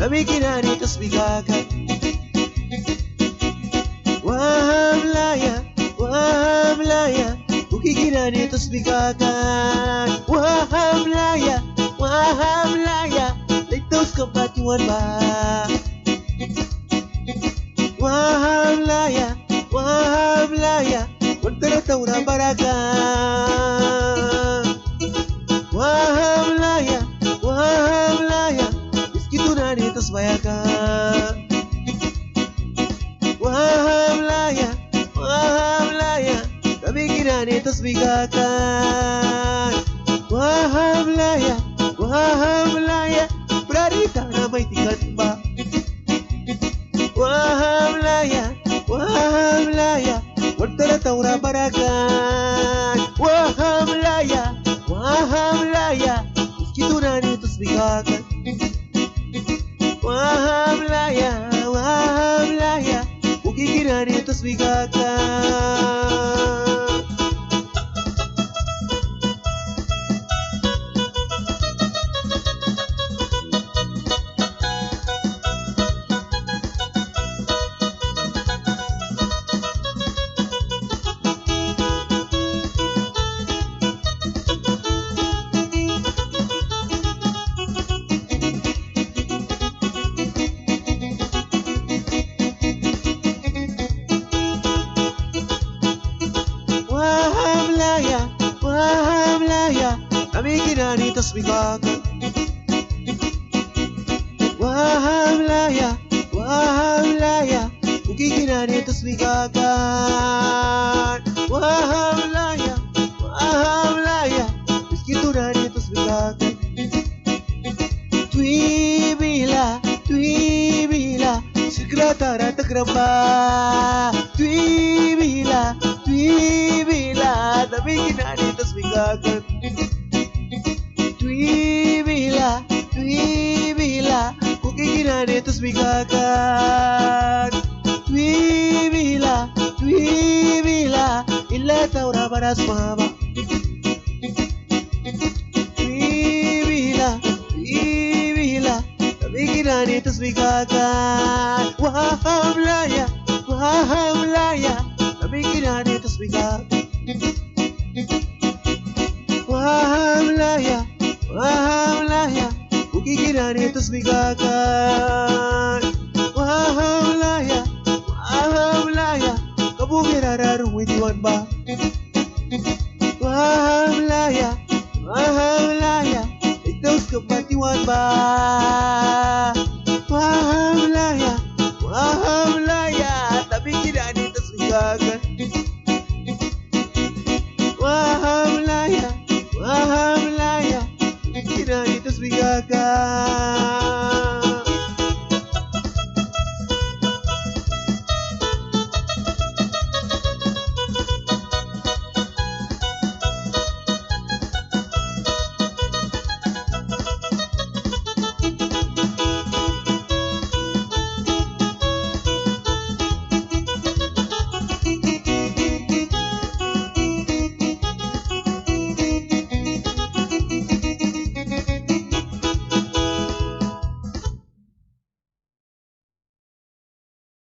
Nabigyan itos bigagan. Wahamlaya, wahamlaya, ukikiran itos bigagan. Wahamlaya, wahamlaya, litos kapatiwan ba? Wahamlaya, wahamlaya, wantaratau na baragan. Wahamlaya, wahamlaya, iskitunan itos bayagan. Wahamlaya, wahamlaya, nabigyan itos bigagan. Wahamlaya, wahamlaya, berarita na may tingkat ba? Wahamlaya, wahamlaya, wantaratau na baragan. Wahamlaya, wahamlaya, iskitunan itos bigagan. Wahamlaya, wahamlaya, ukikiran itos bigagan. Wahamlaya, wahamlaya, nabigyan itos bigagan. Wahamlaya, wahamlaya, ukikiran itos bigagan. Wahamlaya, wahamlaya, iskitunan itos bigagan. Tuibila, tuibila, segera takramba. Tuibila, tuibila, nabigyan itos bigagan. Tuibila, tuibila, ukikiran itos bigagan. Tuibila, tuibila, ilatau na baras mama. Tuibila, tuibila, nabigyan itos bigagan. Wahamlaya, wahamlaya, nabigyan itos bigagan. Wahamlaya, wahamlaya, ukikiran itos bigagan. Wahamlaya, wahamlaya, kabugirararong witiwan ba? Wahamlaya, wahamlaya, itos kapatiwan ba?